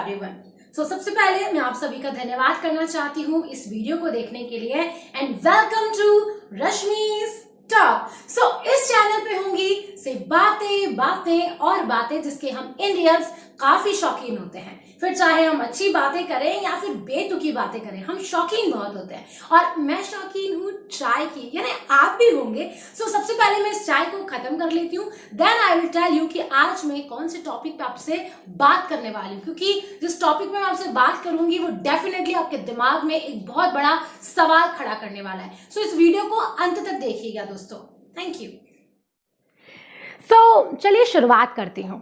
Everyone. सबसे पहले मैं आप सभी का धन्यवाद करना चाहती हूँ इस वीडियो को देखने के लिए एंड वेलकम टू रश्मि's टॉक। इस चैनल पे होंगी सिर्फ बातें बातें और बातें जिसके हम इंडियंस काफी शौकीन होते हैं। फिर चाहे हम अच्छी बातें करें या फिर बेतुकी बातें करें, हम शौकीन बहुत होते हैं और मैं शौकीन हूँ चाय की, यानी आप भी होंगे। सबसे पहले मैं इस चाय को खत्म कर लेती हूँ, then I will tell you कि आज मैं कौन से टॉपिक पे आपसे बात करने वाली हूँ, क्योंकि जिस टॉपिक में मैं आपसे बात करूंगी वो डेफिनेटली आपके दिमाग में एक बहुत बड़ा सवाल खड़ा करने वाला है। इस वीडियो को अंत तक देखिएगा दोस्तों। Thank you. चलिए शुरुआत करती हूँ।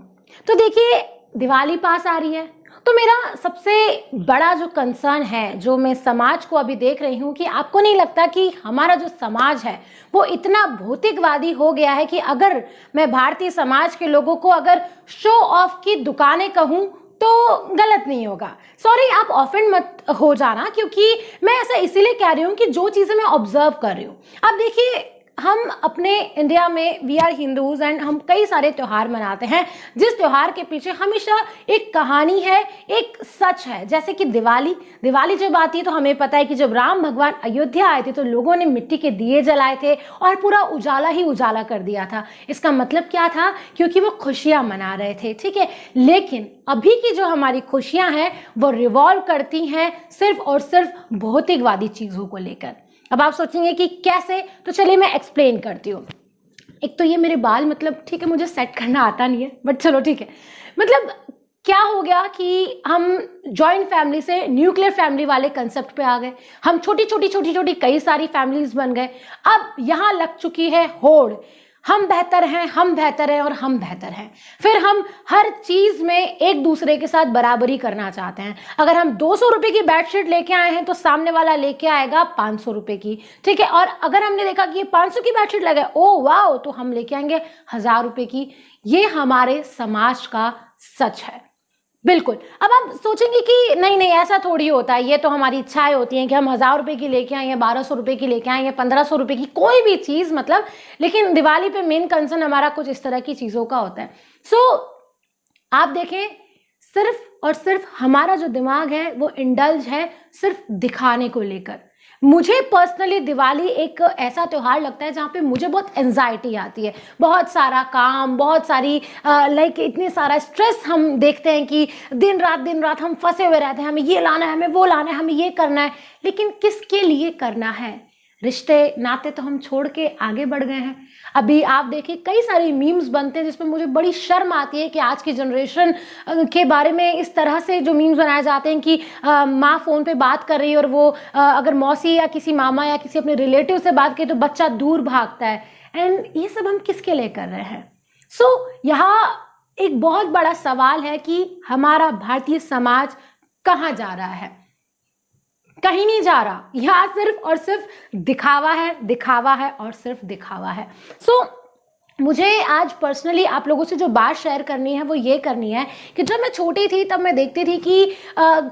तो देखिए, दिवाली पास आ रही है, तो मेरा सबसे बड़ा जो कंसर्न है, जो मैं समाज को अभी देख रही हूँ, कि आपको नहीं लगता कि हमारा जो समाज है वो इतना भौतिकवादी हो गया है कि अगर मैं भारतीय समाज के लोगों को अगर शो ऑफ की दुकानें कहूँ तो गलत नहीं होगा। सॉरी, आप ऑफेंड मत हो जाना, क्योंकि मैं ऐसा इसीलिए कह रही हूँ कि जो चीज़ें मैं ऑब्जर्व कर रही हूँ। अब देखिए, हम अपने इंडिया में वी आर हिंदूज एंड हम कई सारे त्यौहार मनाते हैं, जिस त्यौहार के पीछे हमेशा एक कहानी है, एक सच है। जैसे कि दिवाली जब आती है तो हमें पता है कि जब राम भगवान अयोध्या आए थे तो लोगों ने मिट्टी के दिए जलाए थे और पूरा उजाला ही उजाला कर दिया था। इसका मतलब क्या था? क्योंकि वो खुशियां मना रहे थे, ठीक है। लेकिन अभी की जो हमारी खुशियां हैं वो रिवॉल्व करती हैं सिर्फ और सिर्फ भौतिकवादी चीजों को लेकर। अब आप सोचेंगे कि कैसे, तो चलिए मैं एक्सप्लेन करती हूँ। एक तो ये मेरे बाल, मतलब ठीक है मुझे सेट करना आता नहीं है, बट चलो ठीक है। मतलब क्या हो गया कि हम जॉइंट फैमिली से न्यूक्लियर फैमिली वाले कंसेप्ट पे आ गए। हम छोटी छोटी कई सारी फैमिलीज बन गए। अब यहाँ लग चुकी है होड़, हम बेहतर हैं, हम बेहतर हैं और हम बेहतर हैं। फिर हम हर चीज में एक दूसरे के साथ बराबरी करना चाहते हैं। अगर हम 200 रुपए की बेडशीट लेके आए हैं तो सामने वाला लेके आएगा 500 रुपए की, ठीक है। और अगर हमने देखा कि ये 500 की बेडशीट लगे, ओ वाओ, तो हम लेके आएंगे 1000 रुपए की। ये हमारे समाज का सच है, बिल्कुल। अब आप सोचेंगे कि नहीं ऐसा थोड़ी होता है, ये तो हमारी इच्छाएं होती हैं कि हम 1000 रुपए की लेके आए या 1200 रुपए की लेके आए या 1500 रुपए की, कोई भी चीज, मतलब। लेकिन दिवाली पे मेन कंसर्न हमारा कुछ इस तरह की चीजों का होता है। आप देखें, सिर्फ और सिर्फ हमारा जो दिमाग है वो इंडल्ज है सिर्फ दिखाने को लेकर। मुझे पर्सनली दिवाली एक ऐसा त्योहार लगता है जहाँ पे मुझे बहुत एंजाइटी आती है, बहुत सारा काम, बहुत सारी इतनी सारा स्ट्रेस हम देखते हैं कि दिन रात हम फंसे हुए रहते हैं। हमें ये लाना है, हमें वो लाना है, हमें ये करना है, लेकिन किसके लिए करना है? रिश्ते नाते तो हम छोड़ के आगे बढ़ गए हैं। अभी आप देखिए, कई सारे मीम्स बनते हैं जिसमें मुझे बड़ी शर्म आती है कि आज की जनरेशन के बारे में इस तरह से जो मीम्स बनाए जाते हैं कि माँ फोन पे बात कर रही है और वो अगर मौसी या किसी मामा या किसी अपने रिलेटिव से बात की तो बच्चा दूर भागता है। एंड ये सब हम किसके लिए कर रहे हैं? यहाँ एक बहुत बड़ा सवाल है कि हमारा भारतीय समाज कहाँ जा रहा है? कहीं नहीं जा रहा। यहाँ सिर्फ और सिर्फ दिखावा है और सिर्फ दिखावा है। मुझे आज पर्सनली आप लोगों से जो बात शेयर करनी है वो ये करनी है कि जब मैं छोटी थी तब मैं देखती थी कि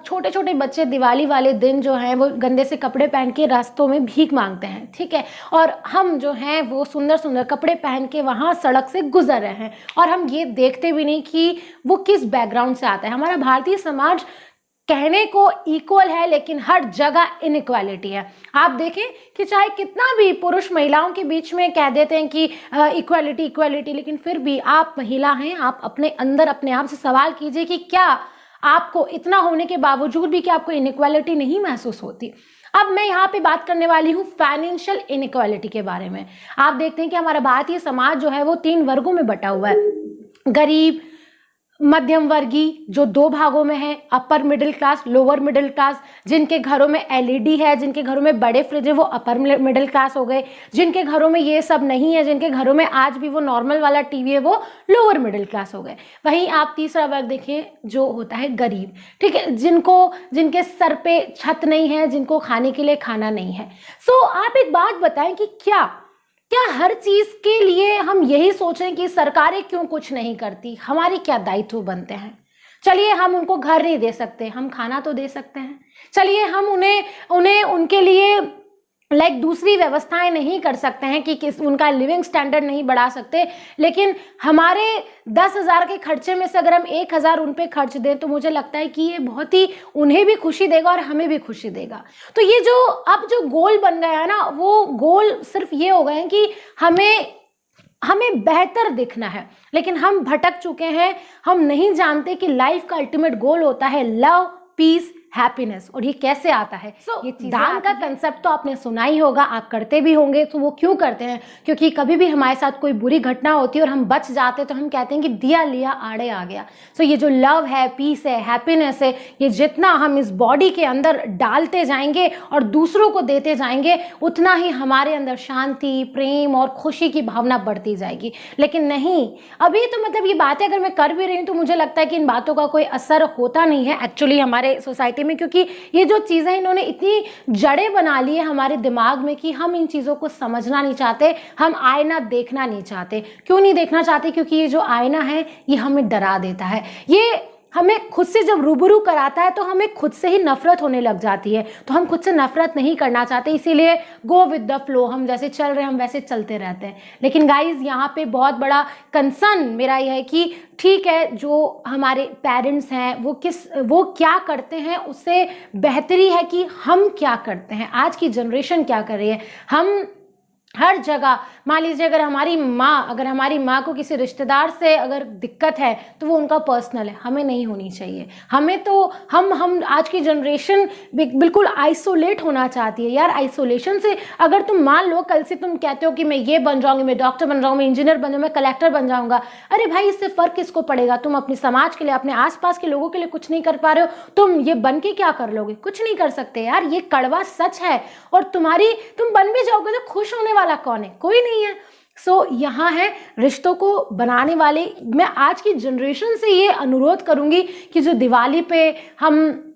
छोटे छोटे बच्चे दिवाली वाले दिन जो हैं वो गंदे से कपड़े पहन के रास्तों में भीख मांगते हैं, ठीक है। और हम जो हैं वो सुंदर सुंदर कपड़े पहन के वहाँ सड़क से गुजर रहे हैं और हम ये देखते भी नहीं कि वो किस बैकग्राउंड से आता है। हमारा भारतीय समाज कहने को इक्वल है, लेकिन हर जगह इनइक्वालिटी है। आप देखें कि चाहे कितना भी पुरुष महिलाओं के बीच में कह देते हैं कि इक्वालिटी, लेकिन फिर भी आप महिला हैं, आप अपने अंदर अपने आप से सवाल कीजिए कि क्या आपको इतना होने के बावजूद भी क्या आपको इनइक्वालिटी नहीं महसूस होती? अब मैं यहाँ पे बात करने वाली हूँ फाइनेंशियल इनइक्वालिटी के बारे में। आप देखते हैं कि हमारा भारतीय समाज जो है वो 3 वर्गों में बटा हुआ है। गरीब, मध्यम वर्गीय जो 2 भागों में है, upper middle class, lower middle class. जिनके घरों में एलईडी है, जिनके घरों में बड़े फ्रिज है, वो अपर मिडिल क्लास हो गए। जिनके घरों में ये सब नहीं है, जिनके घरों में आज भी वो नॉर्मल वाला टीवी है, वो लोअर मिडिल क्लास हो गए। वहीं आप तीसरा वर्ग देखें जो होता है गरीब, ठीक है, जिनके सर पे छत नहीं है, जिनको खाने के लिए खाना नहीं है। आप एक बात बताएं कि क्या हर चीज के लिए हम यही सोचें कि सरकारें क्यों कुछ नहीं करती? हमारे क्या दायित्व बनते हैं? चलिए, हम उनको घर नहीं दे सकते, हम खाना तो दे सकते हैं। चलिए, हम उन्हें उनके लिए दूसरी व्यवस्थाएं नहीं कर सकते हैं कि उनका लिविंग स्टैंडर्ड नहीं बढ़ा सकते, लेकिन हमारे 10,000 के खर्चे में से अगर हम 1,000 उन पे खर्च दें तो मुझे लगता है कि ये बहुत ही उन्हें भी खुशी देगा और हमें भी खुशी देगा। तो ये जो अब जो गोल बन गया है ना, वो गोल सिर्फ ये हो गए हैं कि हमें बेहतर दिखना है, लेकिन हम भटक चुके हैं। हम नहीं जानते कि लाइफ का अल्टीमेट गोल होता है लव, पीस, हैप्पीनेस। और ये कैसे आता है? ये दान का कंसेप्ट तो आपने सुना ही होगा, आप करते भी होंगे। तो वो क्यों करते हैं? क्योंकि कभी भी हमारे साथ कोई बुरी घटना होती है और हम बच जाते तो हम कहते हैं कि दिया लिया आड़े आ गया। सो ये जो लव है, पीस है, हैप्पीनेस है, ये जितना हम इस बॉडी के अंदर डालते जाएंगे और दूसरों को देते जाएंगे, उतना ही हमारे अंदर शांति, प्रेम और खुशी की भावना बढ़ती जाएगी। लेकिन नहीं, अभी तो मतलब ये बातें अगर मैं कर भी रही हूँ तो मुझे लगता है कि इन बातों का कोई असर होता नहीं है एक्चुअली हमारे सोसाइटी में, क्योंकि ये जो चीजें इन्होंने इतनी जड़ें बना ली है हमारे दिमाग में कि हम इन चीजों को समझना नहीं चाहते, हम आईना देखना नहीं चाहते। क्यों नहीं देखना चाहते? क्योंकि ये जो आईना है ये हमें डरा देता है, ये हमें खुद से जब रूबरू कराता है तो हमें खुद से ही नफरत होने लग जाती है। तो हम खुद से नफरत नहीं करना चाहते, इसीलिए गो विद द फ्लो, हम जैसे चल रहे हैं हम वैसे चलते रहते हैं। लेकिन गाइज यहाँ पे बहुत बड़ा कंसर्न मेरा यह है कि ठीक है, जो हमारे पेरेंट्स हैं वो क्या करते हैं, उससे बेहतरी है कि हम क्या करते हैं, आज की जनरेशन क्या कर रही है। हम हर जगह, मान लीजिए अगर हमारी माँ को किसी रिश्तेदार से अगर दिक्कत है तो वो उनका पर्सनल है, हमें नहीं होनी चाहिए। हमें तो हम आज की जनरेशन बिल्कुल आइसोलेट होना चाहती है। यार आइसोलेशन से अगर तुम मान लो कल से तुम कहते हो कि मैं ये बन जाऊंगी, मैं डॉक्टर बन जाऊंगा, मैं इंजीनियर बन जाऊंगा, मैं कलेक्टर बन जाऊंगा, अरे भाई इससे फर्क किसको पड़ेगा? तुम अपने समाज के लिए, अपने आसपास के लोगों के लिए कुछ नहीं कर पा रहे हो, तुम ये बन के क्या कर लोगे? कुछ नहीं कर सकते यार, ये कड़वा सच है। और तुम बन भी जाओगे तो खुश होने वाला कौन है? कोई नहीं है। सो यहाँ है रिश्तों को बनाने वाले। मैं आज की जनरेशन से ये अनुरोध करूंगी कि जो दिवाली पे हम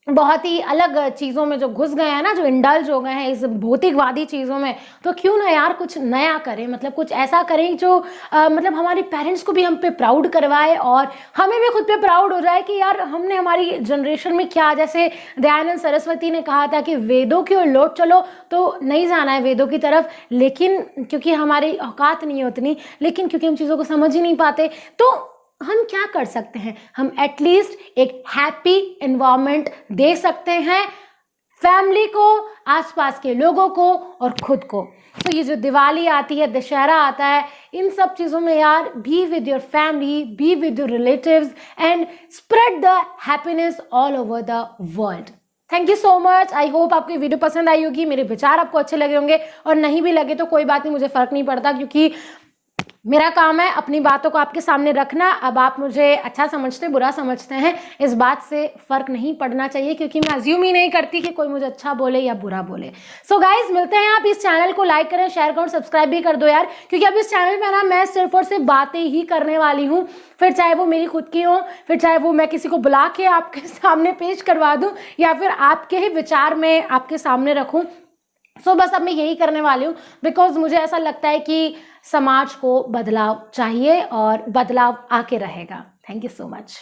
बहुत ही अलग चीज़ों में जो घुस गए हैं ना, जो इंडल्ज हो गए हैं इस भौतिकवादी चीज़ों में, तो क्यों ना यार कुछ नया करें, मतलब कुछ ऐसा करें जो मतलब हमारे पेरेंट्स को भी हम पे प्राउड करवाए और हमें भी खुद पे प्राउड हो जाए कि यार हमने हमारी जनरेशन में क्या, जैसे दयानंद सरस्वती ने कहा था कि वेदों की ओर लौट चलो, तो नहीं जाना है वेदों की तरफ, लेकिन क्योंकि हमारी औकात नहीं है उतनी, लेकिन क्योंकि हम चीज़ों को समझ ही नहीं पाते, तो हम क्या कर सकते हैं? हम एटलीस्ट एक हैप्पी एनवायरनमेंट दे सकते हैं फैमिली को, आसपास के लोगों को और खुद को। तो ये जो दिवाली आती है, दशहरा आता है, इन सब चीज़ों में यार be with your family, be with your relatives and spread the happiness all over the world. Thank you so much. I hope आपको वीडियो पसंद आई होगी, मेरे विचार आपको अच्छे लगे होंगे, और नहीं भी लगे तो कोई बात नहीं, मुझे फ़र्क नहीं पड़ता, क्योंकि मेरा काम है अपनी बातों को आपके सामने रखना। अब आप मुझे अच्छा समझते बुरा समझते हैं, इस बात से फर्क नहीं पड़ना चाहिए, क्योंकि मैं अज्यूम ही नहीं करती कि कोई मुझे अच्छा बोले या बुरा बोले। सो गाइज मिलते हैं। आप इस चैनल को लाइक करें, शेयर करें, सब्सक्राइब भी कर दो यार, क्योंकि अब इस चैनल में ना मैं सिर्फ और सिर्फ बातें ही करने वाली हूँ, फिर चाहे वो मेरी खुद की हो, फिर चाहे वो मैं किसी को बुला के आपके सामने पेश करवा दूँ, या फिर आपके ही विचार में आपके सामने रखूँ। सो बस अब मैं यही करने वाली हूँ, बिकॉज मुझे ऐसा लगता है कि समाज को बदलाव चाहिए और बदलाव आके रहेगा। Thank you so much.